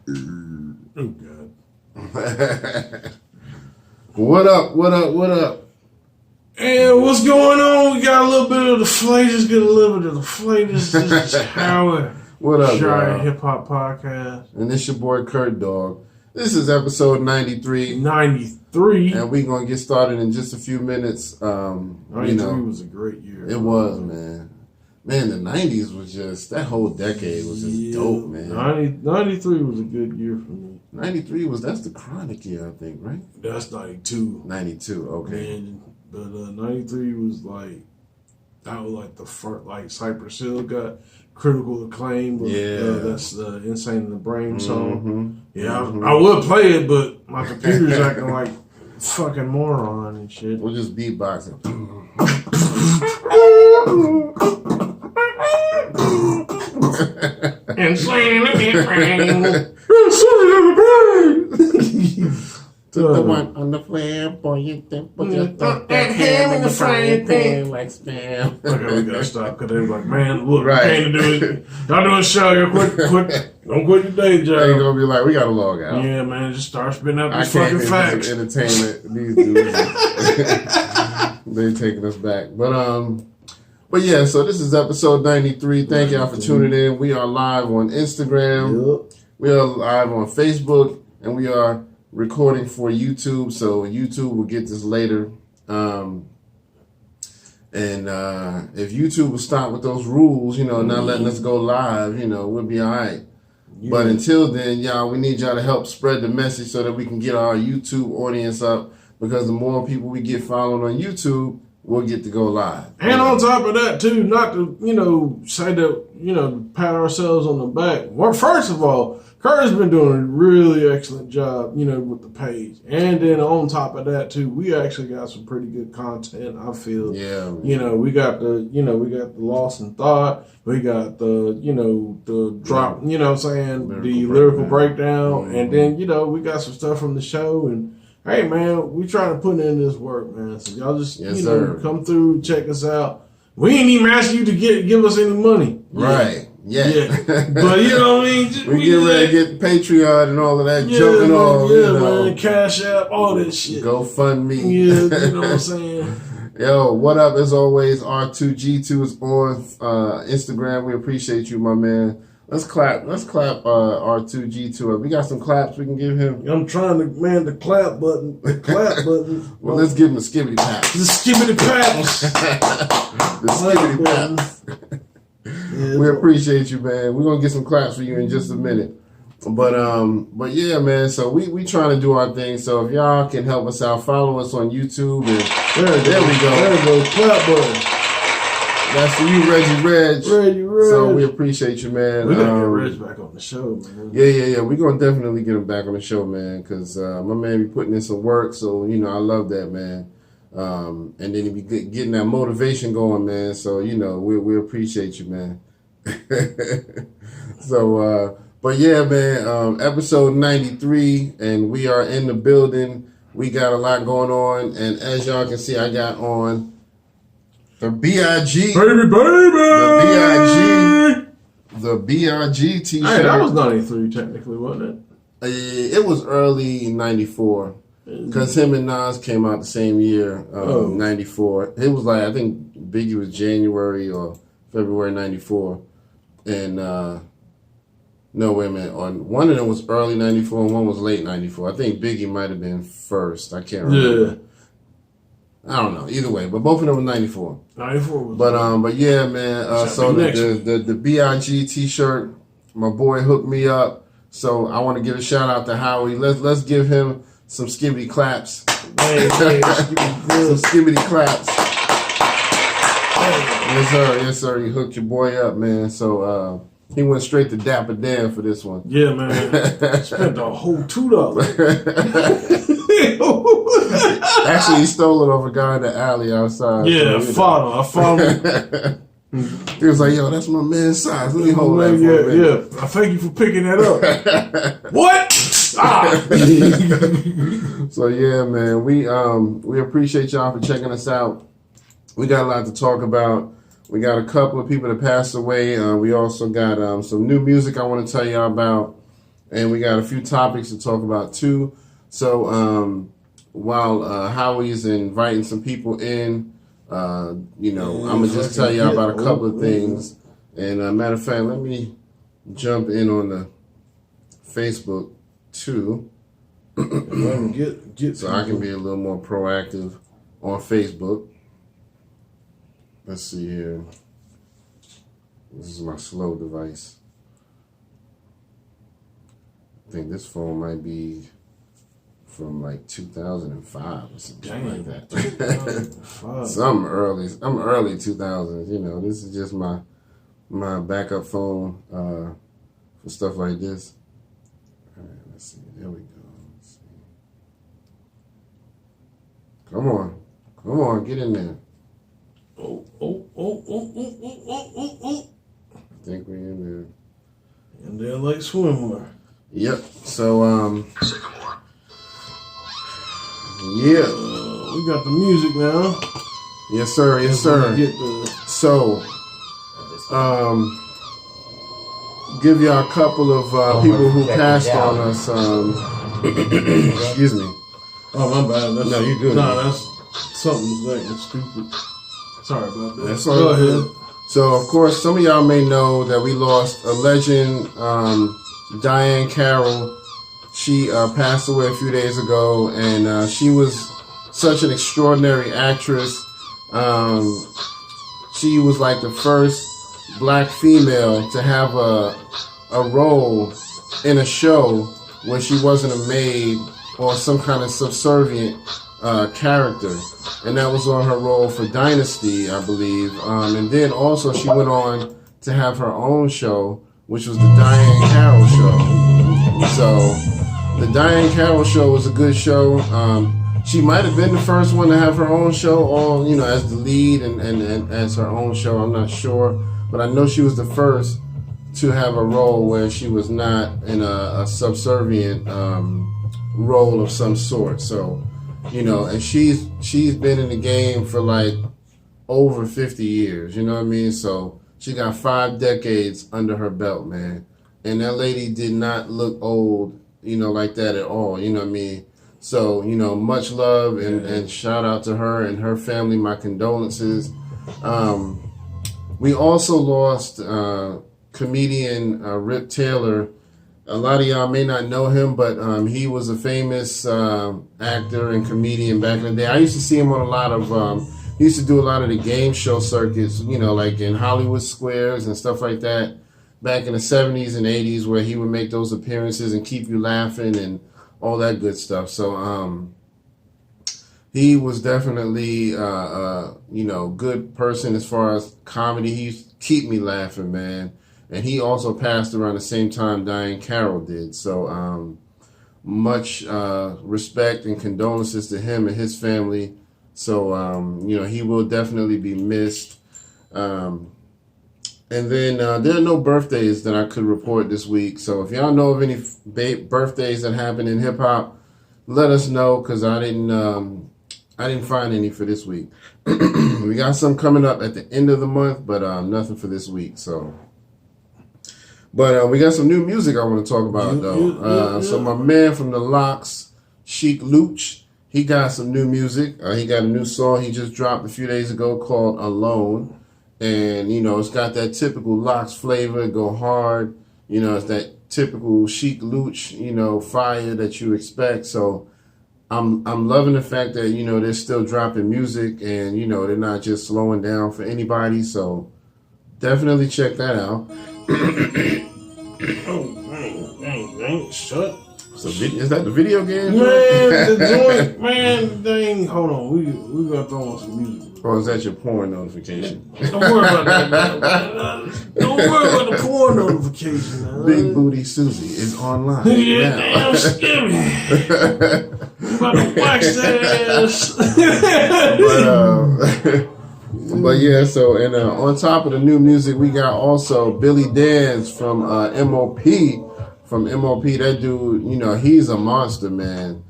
Oh, God. What up? What up? What up? And what's going on? We got a little bit of the flavors. Get a little bit of the flavors. This is Howard. What up, Giant Hip Hop Podcast. And this your boy Kurt Dog. This is episode 93. 93. And we're going to get started in just a few minutes. 93 was a great year. It was, man. Man, the 90s was just, that whole decade was just dope, man. 93 was a good year for me. 93 that's the Chronic year, I think, right? That's 92. 92, okay. Man, but 93 was like, that was like the first, like Cypress Hill got critical acclaim. With, that's the Insane in the Brain song. Yeah, I would play it, but my computer's acting like fucking moron and shit. We'll just beatboxing. Insane in the Brain. Took the one on the flamboyant temple, just throw that ham in the frying pan like spam. Okay, we gotta stop because they're like, man, look, we can't do it. Y'all doing a show here, quit. Don't quit your day job. They're gonna be like, we gotta log out. Yeah, man, just start spitting out these fucking facts. Entertainment, these dudes, they taking us back. But yeah, so this is episode 93. Thank y'all for tuning in. We are live on Instagram. Yep. We are live on Facebook, and we are recording for YouTube, so YouTube will get this later. And if YouTube will stop with those rules, not letting us go live, we'll be all right. Yeah. But until then, y'all, we need y'all to help spread the message so that we can get our YouTube audience up, because the more people we get following on YouTube, we'll get to go live. And on top of that, too, not to, say that, pat ourselves on the back. Well, first of all, Kurt's been doing a really excellent job, with the page. And then on top of that, too, we actually got some pretty good content, I feel. Yeah. We got the, we got the Lost in Thought. We got the, the drop, the lyrical breakdown. Mm-hmm. And then, we got some stuff from the show. And, hey, man, we trying to put in this work, man. So y'all just, come through, check us out. We ain't even asking you to give us any money. Right. Yeah. But you know what I mean? We get ready to get Patreon and all of that jumping off. Yeah, man. Cash App, all that shit. GoFundMe. Yeah, you know what I'm saying? Yo, what up? As always, R2G2 is on Instagram. We appreciate you, my man. Let's clap R2G2 up. We got some claps we can give him. I'm trying to, the clap button. Well, let's give him the skibbity paps. The skibbity paps. The skibbity paps. Yeah, we appreciate you, man. We're gonna get some claps for you in just a minute. But yeah, man, so we trying to do our thing. So if y'all can help us out, follow us on YouTube, and there we go. There we go. Clap button. That's for you, Reggie Reg. So we appreciate you, man. We're gonna get Reg back on the show, man. Yeah. We're gonna definitely get him back on the show, man, because my man be putting in some work. So I love that, man. And then he be getting that motivation going, man. So we appreciate you, man. So but yeah, man, episode 93, and we are in the building. We got a lot going on, and as y'all can see, I got on the B.I.G. The B.I.G. t-shirt. Hey, that was 93 technically, wasn't it? It was early 94. Because him and Nas came out the same year, 94. It was like, I think Biggie was January or February 94. And, no, wait a minute. One of them was early 94 and one was late 94. I think Biggie might have been first. I can't remember. Yeah. I don't know. Either way, but both of them were 94. 94 was but yeah, man. So the B.I.G. t-shirt, my boy hooked me up. So I want to give a shout out to Howie. Let's give him some skibbity claps. Some skibbity claps. Yes, sir. You hooked your boy up, man. So he went straight to Dapper Dan for this one. Yeah, man. Spent a whole $2. Actually, he stole it off a guy in the alley outside. Yeah, I found him. He was like, yo, that's my man's size. Let me hold that for a minute. Yeah, I thank you for picking that up. What? So yeah, man, we appreciate y'all for checking us out. We got a lot to talk about. We got a couple of people that passed away. We also got some new music I want to tell y'all about. and we got a few topics to talk about too. So while Howie's inviting some people in, I'm gonna just tell y'all about a couple of things. And matter of fact, let me jump in on the Facebook too, so I can be a little more proactive on Facebook. Let's see here. This is my slow device. I think this phone might be from like 2005 or something like that. Something early. I'm early 2000s. This is just my backup phone for stuff like this. All right, let's see. There we go. Let's see. Come on, get in there. Oh. I think we're in there. And they're like swimwear. Yep. So yeah. We got the music now. Yes, sir. Yes, sir. So give y'all a couple of people who passed on us. Excuse me. Oh, my bad. No, you good. No, that's something like stupid. Sorry about that. That's all. Go ahead. So, of course, some of y'all may know that we lost a legend, Diahann Carroll. She passed away a few days ago, and she was such an extraordinary actress. She was like the first black female to have a role in a show where she wasn't a maid or some kind of subservient character, and that was on her role for Dynasty, I believe. And then also she went on to have her own show, which was the Diahann Carroll Show. So the Diahann Carroll Show was a good show. She might have been the first one to have her own show, or as the lead and as her own show. I'm not sure, but I know she was the first to have a role where she was not in a subservient role of some sort. So, and she's been in the game for like over 50 years. You know what I mean? So she got 5 decades under her belt, man. And that lady did not look old, like that at all. You know what I mean? So, much love and shout out to her and her family. My condolences. We also lost comedian Rip Taylor. A lot of y'all may not know him, but he was a famous actor and comedian back in the day. I used to see him on a lot of, he used to do a lot of the game show circuits, like in Hollywood Squares and stuff like that, back in the 70s and 80s, where he would make those appearances and keep you laughing and all that good stuff. So he was definitely, good person as far as comedy. He used to keep me laughing, man. And he also passed around the same time Diahann Carroll did. So much respect and condolences to him and his family. So, he will definitely be missed. And then there are no birthdays that I could report this week. So if y'all know of any birthdays that happened in hip hop, let us know, because I didn't find any for this week. We got some coming up at the end of the month, but nothing for this week. So. But we got some new music I want to talk about, though. So my man from the Locks, SHAQ, he got some new music. He got a new song he just dropped a few days ago called Alone. And, it's got that typical Locks flavor, go hard. It's that typical SHAQ, fire that you expect. So I'm loving the fact that, they're still dropping music and, they're not just slowing down for anybody. So definitely check that out. Oh, dang, shut. So is that the video game? Man, the joint, man, dang. Hold on, we got to throw on some music. Or is that your porn notification? Don't worry about that. Don't worry about the porn notification. Man. Big Booty Susie is online. Yeah, now. damn scary. I'm about to wax that ass. But yeah, so and on top of the new music, we got also Billy Danze from MOP. From MOP, that dude, he's a monster, man.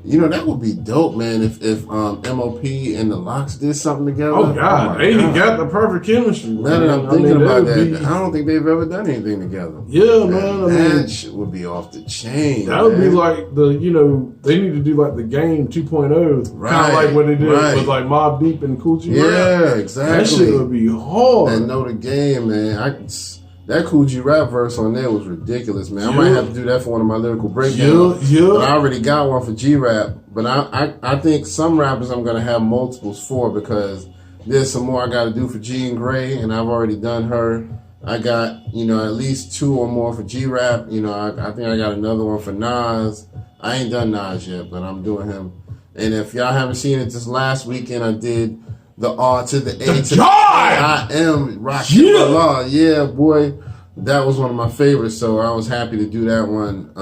You know, that would be dope, man, if MOP and the Locks did something together. Oh, God. They got the perfect chemistry. Now that I'm thinking about that, I don't think they've ever done anything together. Yeah, man. That shit would be off the chain. That would be like they need to do like the game 2.0. Right. Kind of like what they did with like Mobb Deep and Coochie Rap. Yeah, exactly. That shit would be hard. And know the game, man. That Coochie Rap verse on there was ridiculous, man. I might have to do that for one of my lyrical breakdowns. But I already got one for G-Rap. But I think some rappers I'm going to have multiples for because there's some more I got to do for G and Gray, and I've already done her. I got, at least 2 or more for G-Rap. I think I got another one for Nas. I ain't done Nas yet, but I'm doing him. And if y'all haven't seen it, this last weekend I did the R to the A to the I am rocking the law. Yeah, boy. That was one of my favorites, so I was happy to do that one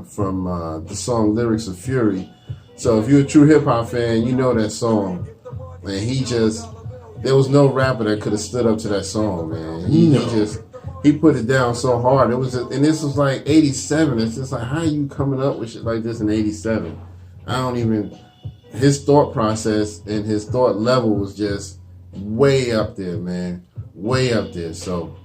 from the song Lyrics of Fury. So if you're a true hip-hop fan, you know that song. And there was no rapper that could have stood up to that song, man. He put it down so hard. And this was like 87. It's just like, how are you coming up with shit like this in 87? His thought process and his thought level was just way up there, man. Way up there. So,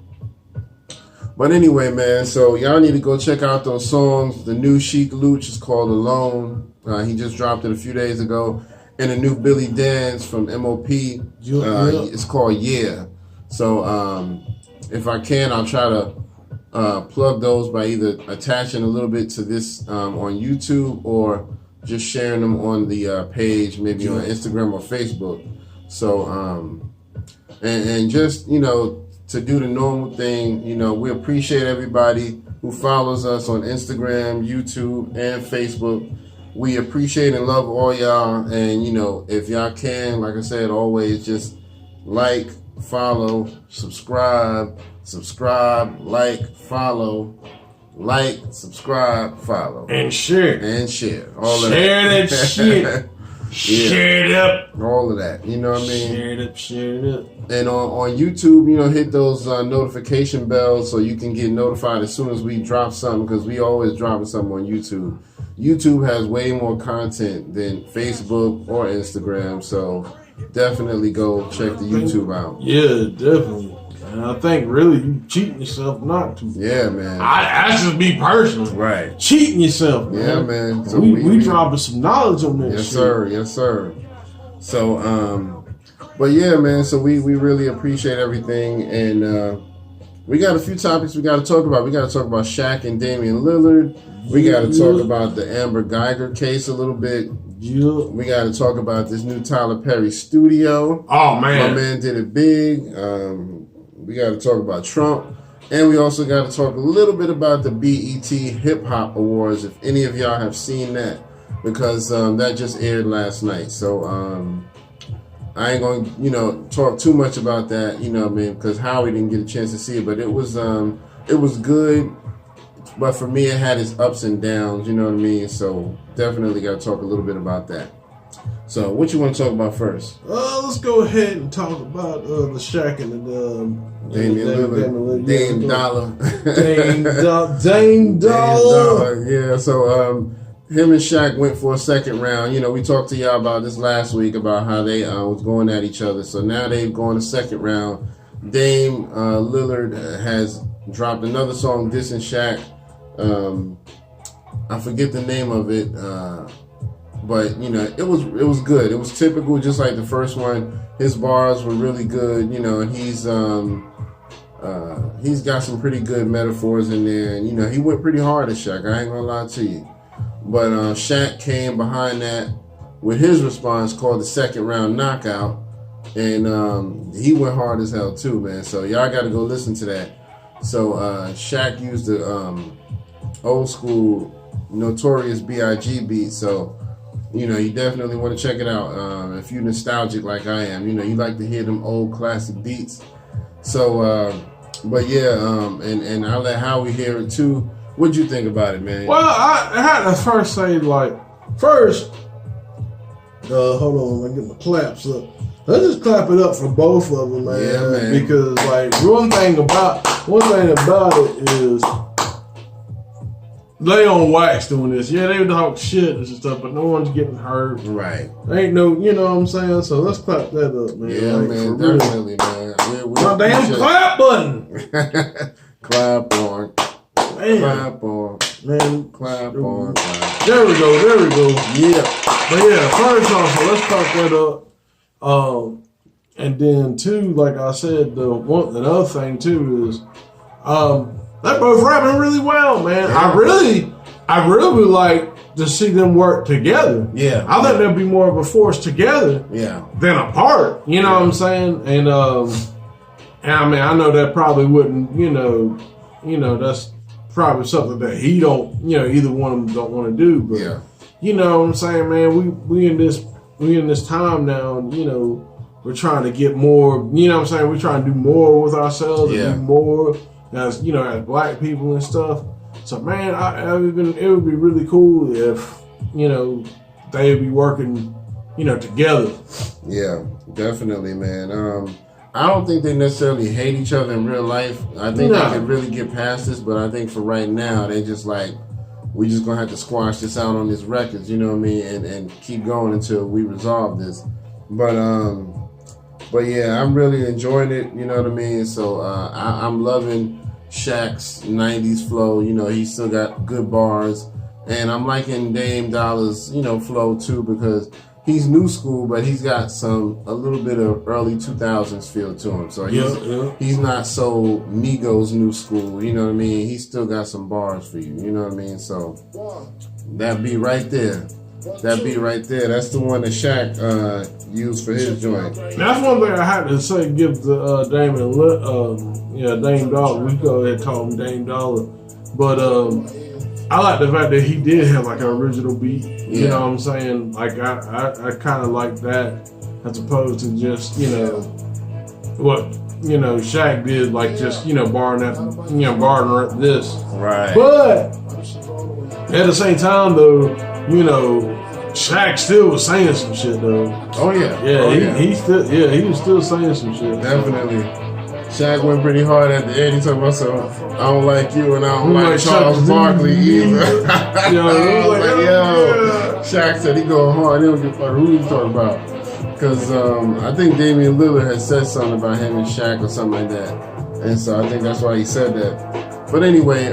but anyway, man, so y'all need to go check out those songs. The new Chic Luch is called Alone. He just dropped it a few days ago. And the new Billy Dance from MOP, it's called Yeah. So if I can, I'll try to plug those by either attaching a little bit to this on YouTube or just sharing them on the page, maybe on Instagram or Facebook. So, and just, to do the normal thing, we appreciate everybody who follows us on Instagram, YouTube, and Facebook. We appreciate and love all y'all. And, if y'all can, like I said, always just like, follow, subscribe, like, follow. Like, subscribe, follow. And share. All of share that shit. Share it up. All of that. You know what I mean? Share it up. And on YouTube, hit those notification bells so you can get notified as soon as we drop something, because we always dropping something on YouTube. YouTube has way more content than Facebook or Instagram, so definitely go check the YouTube out. Yeah, definitely. And I think really you cheating yourself not to. Yeah, man. That's just me personally. Right. Cheating yourself, man. Yeah, man. So we dropping some knowledge on that shit. Yes, sir. So, but yeah, man, so we really appreciate everything. And we got a few topics we got to talk about. We got to talk about SHAQ and Damian Lillard. We got to talk about the Amber Guyger case a little bit. Yeah. We got to talk about this new Tyler Perry studio. Oh, man. My man did it big. We got to talk about Trump. And we also got to talk a little bit about the BET Hip Hop Awards, if any of y'all have seen that, because that just aired last night. So I ain't going to, talk too much about that, because Howie didn't get a chance to see it. But it was good. But for me, it had its ups and downs, you know what I mean? So definitely got to talk a little bit about that. So what you want to talk about first? Let's go ahead and talk about the SHAQ and the Damian Lillard, Dame Dollar. Dame Dollar. Yeah, so him and SHAQ went for a second round. We talked to y'all about this last week about how they was going at each other. So now they've gone a second round. Dame Lillard has dropped another song dissing SHAQ. I forget the name of it, but it was good. It was typical, just like the first one. His bars were really good, and he's got some pretty good metaphors in there, and he went pretty hard at SHAQ. I ain't gonna lie to you, but SHAQ came behind that with his response called the second round knockout, and he went hard as hell too, man. So y'all got to go listen to that. So SHAQ used the old school Notorious B.I.G. beat, so you definitely want to check it out. If you're nostalgic like I am, you like to hear them old classic beats. So but yeah, and I'll let Howie hear it too. What'd you think about it, man? Well, I had to first say, hold on, I get my claps up. Let's just clap it up for both of them, man. Yeah, man. Because one thing about it is they on wax doing this. Yeah, they talk shit and stuff, but no one's getting hurt. Right. Ain't no, you know what I'm saying? So let's clap that up, man. Yeah, like, man, definitely, man. My damn clap button. Clap on. Man. Clap on. Man. Clap on. Clap. There we go. Yeah. But yeah, first off, so let's clap that up. And then two, like I said, another thing too is they're both rapping really well, man. Yeah. I really would like to see them work together. Yeah. I think they'll be more of a force together than apart. You know what I'm saying? And I mean, I know that probably wouldn't, you know, that's probably something that he don't, you know, either one of them don't want to do. But you know what I'm saying, man, we in this time now, and you know, we're trying to get more, you know what I'm saying, we're trying to do more with ourselves and do more as, you know, as black people and stuff. So man, it would be really cool if, you know, they'd be working, you know, together. Yeah, definitely, man. I don't think they necessarily hate each other in real life. I think they could really get past this, but I think for right now, they just like, we just gonna have to squash this out on these records, you know what I mean, and keep going until we resolve this. But yeah, I'm really enjoying it, you know what I mean. So I'm loving SHAQ's 90s flow. You know, he still got good bars, and I'm liking Dame Dolla's, you know, flow too, because he's new school, but he's got a little bit of early 2000s feel to him. So he's not so Migos new school, you know what I mean? He's still got some bars for you, you know what I mean? So that beat right there. That beat right there, that's the one that SHAQ used for his joint. That's one thing I had to say, give the Dame Dollar. We go ahead and call him Dame Dollar. But I like the fact that he did have like an original beat. You know what I'm saying? Like I kind of like that as opposed to just, you know, what, you know, SHAQ did, like just, you know, barring this. Right. But at the same time though, you know, SHAQ still was saying some shit though. Oh yeah. He was still saying some shit. Definitely. SHAQ went pretty hard at the end. He talking about I don't like you and I don't like Charles Barkley either. SHAQ said he going hard. He don't give a fuck who he's talking about. Because I think Damian Lillard had said something about him and SHAQ or something like that. And so I think that's why he said that. But anyway,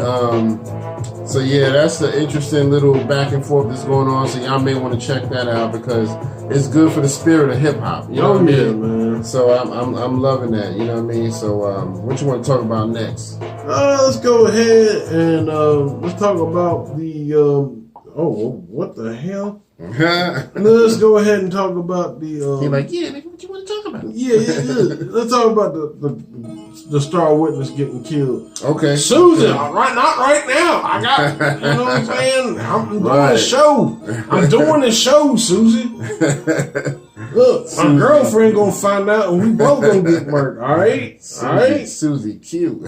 so yeah, that's the interesting little back and forth that's going on. So y'all may want to check that out because it's good for the spirit of hip hop. You know what I mean? Man. So I'm loving that. You know what I mean? So what you want to talk about next? Let's go ahead and let's talk about the what the hell? Let's go ahead and talk about the. You're like, yeah, nigga, what you want to talk about? Yeah. Let's talk about the star witness getting killed. Okay. Susan, not right now. I got, you know what I'm saying? I'm doing the show. I'm doing the show, Susie. Look, my girlfriend gonna find out and we both gonna get murked, all right? Susie, cute.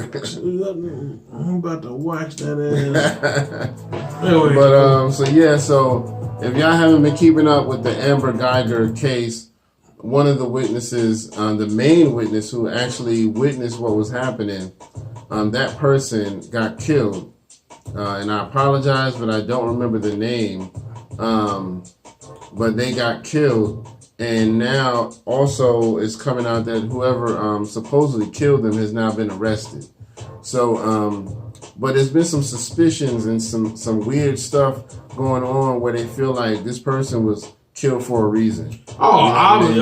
I'm about to wax that ass. Anyway. But, so if y'all haven't been keeping up with the Amber Guyger case, one of the witnesses, the main witness who actually witnessed what was happening, that person got killed. And I apologize, but I don't remember the name. But they got killed. And now also it's coming out that whoever supposedly killed them has now been arrested. So, but there's been some suspicions and some weird stuff going on where they feel like this person was killed for a reason. Obviously.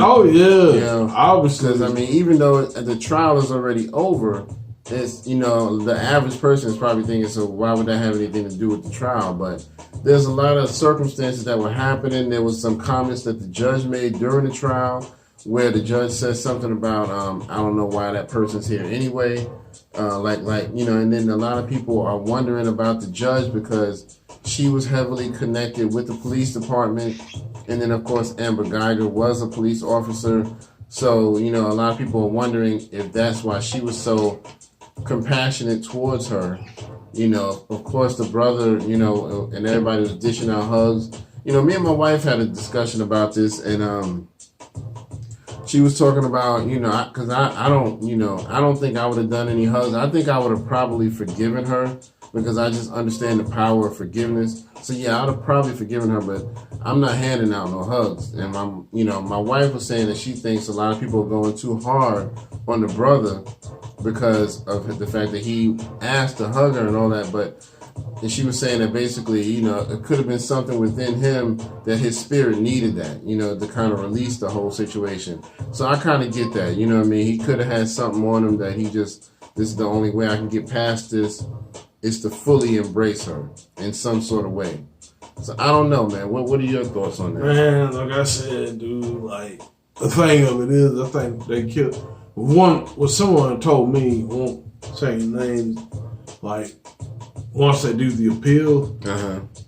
Because I mean, even though the trial is already over, it's, you know, the average person is probably thinking, so why would that have anything to do with the trial? But there's a lot of circumstances that were happening. There was some comments that the judge made during the trial where the judge says something about, I don't know why that person's here anyway. Like, you know, and then a lot of people are wondering about the judge because she was heavily connected with the police department. And then, of course, Amber Guyger was a police officer. So, you know, a lot of people are wondering if that's why she was so compassionate towards her. You know, of course, the brother, you know, and everybody was dishing out hugs. You know, me and my wife had a discussion about this, and she was talking about, you know, because I don't think I would have done any hugs. I think I would have probably forgiven her because I just understand the power of forgiveness. So yeah, I'd have probably forgiven her, but I'm not handing out no hugs. And my wife was saying that she thinks a lot of people are going too hard on the brother because of the fact that he asked to hug her and all that. And she was saying that basically, it could have been something within him that his spirit needed that, to kind of release the whole situation. So I kind of get that, He could have had something on him that this is the only way I can get past this is to fully embrace her in some sort of way. So I don't know, man. What are your thoughts on that? Man, like I said, dude, like the thing of it is, I think they killed what someone told me, won't say names, like once they do the appeal,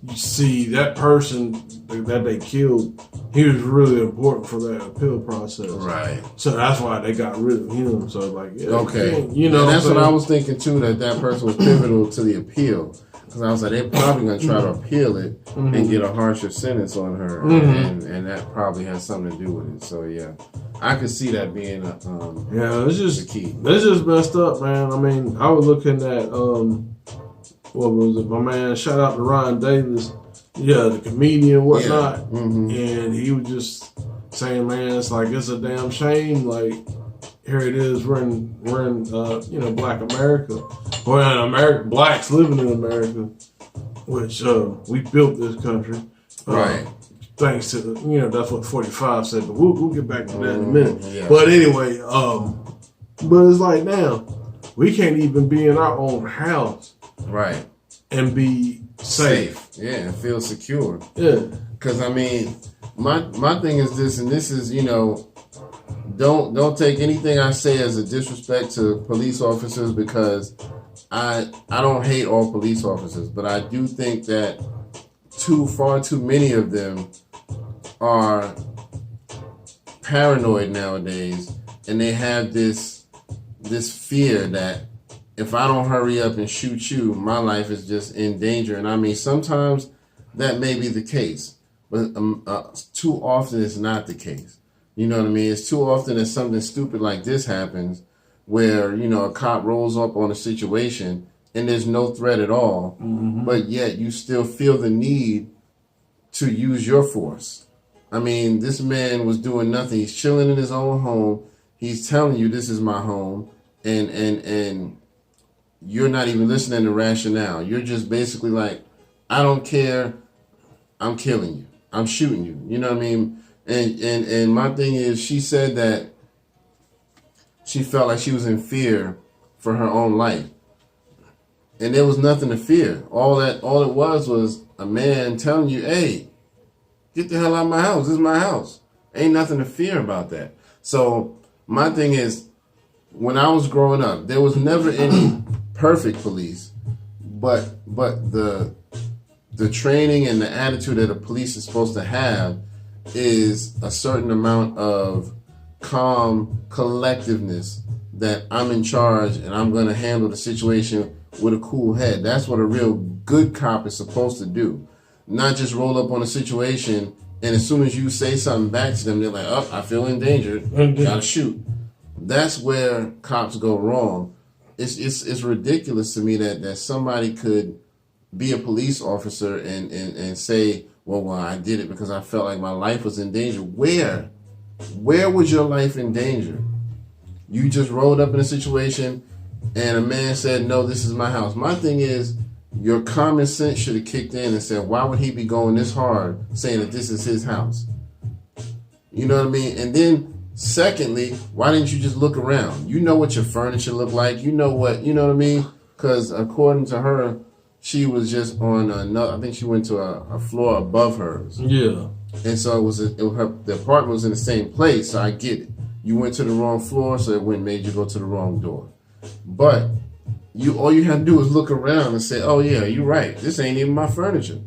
you see that person that they killed, he was really important for that appeal process. Right. So that's why they got rid of him. So like, yeah, okay. That's what I was thinking too, that person was pivotal to the appeal. Because I was like, they're probably going to try to appeal it and get a harsher sentence on her. And that probably has something to do with it. So, yeah, I could see that being it's just the key. It's just messed up, man. I mean, I was looking at, what was it? My man, shout out to Ryan Davis. Yeah, the comedian and whatnot. Yeah. And he was just saying, man, it's like, it's a damn shame. Like, here it is, we're in Black America. Well, blacks living in America, which we built this country. Right. Thanks to, that's what 45 said, but we'll get back to that in a minute. Yeah. But anyway, but it's like now, we can't even be in our own house. Right. And be safe. Yeah, and feel secure. Yeah. Because, I mean, my thing is this, and this is, don't take anything I say as a disrespect to police officers, because I don't hate all police officers, but I do think that far too many of them are paranoid nowadays, and they have this fear that if I don't hurry up and shoot you, my life is just in danger. And I mean, sometimes that may be the case, but too often it's not the case. You know what I mean? It's too often that something stupid like this happens where, a cop rolls up on a situation and there's no threat at all, but yet you still feel the need to use your force. I mean, this man was doing nothing. He's chilling in his own home. He's telling you this is my home, and you're not even listening to rationale. You're just basically like, I don't care. I'm killing you. I'm shooting you. You know what I mean? And my thing is, she said that she felt like she was in fear for her own life. And there was nothing to fear. All it was a man telling you, hey, get the hell out of my house. This is my house. Ain't nothing to fear about that. So my thing is, when I was growing up, there was never any perfect police, but the training and the attitude that a police is supposed to have is a certain amount of calm collectiveness, that I'm in charge and I'm going to handle the situation with a cool head. That's what a real good cop is supposed to do. Not just roll up on a situation and as soon as you say something back to them, they're like, oh, I feel endangered, gotta shoot. That's where cops go wrong. It's ridiculous to me that somebody could be a police officer and say, well, I did it because I felt like my life was in danger. Where was your life in danger? You just rolled up in a situation and a man said, no, this is my house. My thing is, your common sense should have kicked in and said, why would he be going this hard saying that this is his house? You know what I mean? And then secondly, why didn't you just look around? You know what your furniture looked like. You know what I mean? Because according to her, she was just on another, I think she went to a floor above hers. Yeah. And so the apartment was in the same place, so I get it. You went to the wrong floor, so it made you go to the wrong door. But all you had to do was look around and say, oh yeah, you're right. This ain't even my furniture.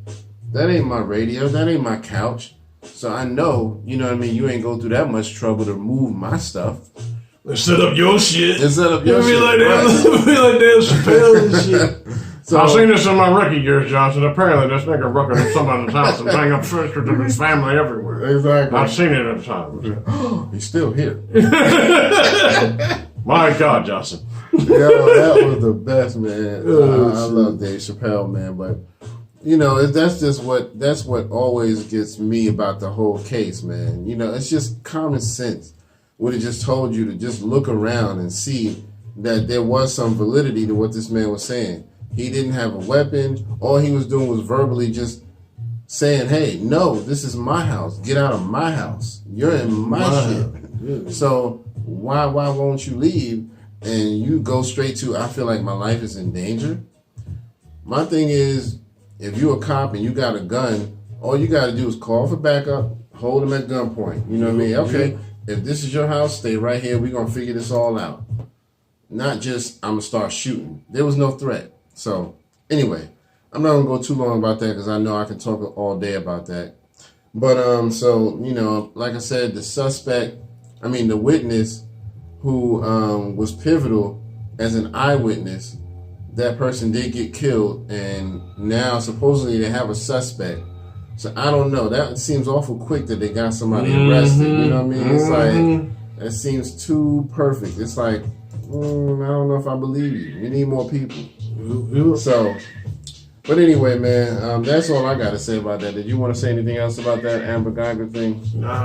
That ain't my radio. That ain't my couch. So I know, you know what I mean, you ain't go through that much trouble to move my stuff. Let's set up your shit. Let's set up your shit. Like Dan Chappelle and shit. So, I've seen this in my rookie years, Johnson. Apparently, this nigga broke into somebody's house and hang up pictures of his family everywhere. Exactly. I've seen it at times. He's still here. My God, Johnson. Yo, that was the best, man. I love Dave Chappelle, man. But you know, that's what always gets me about the whole case, man. You know, it's just common sense. Would have just told you to just look around and see that there was some validity to what this man was saying. He didn't have a weapon. All he was doing was verbally just saying, hey, no, this is my house. Get out of my house. You're in my shit. Yeah. So why won't you leave? And you go straight to, I feel like my life is in danger. My thing is, if you're a cop and you got a gun, all you got to do is call for backup, hold them at gunpoint. You know what I mean? Okay, if this is your house, stay right here. We're going to figure this all out. Not just, I'm going to start shooting. There was no threat. So, anyway, I'm not going to go too long about that because I know I can talk all day about that. But, so, you know, like I said, the witness who was pivotal as an eyewitness, that person did get killed, and now supposedly they have a suspect. So I don't know. That seems awful quick that they got somebody arrested. You know what I mean? It's like, that seems too perfect. It's like, I don't know if I believe you. You need more people. So, but anyway, man, that's all I got to say about that. Did you want to say anything else about that Amber Guyger thing? Nah.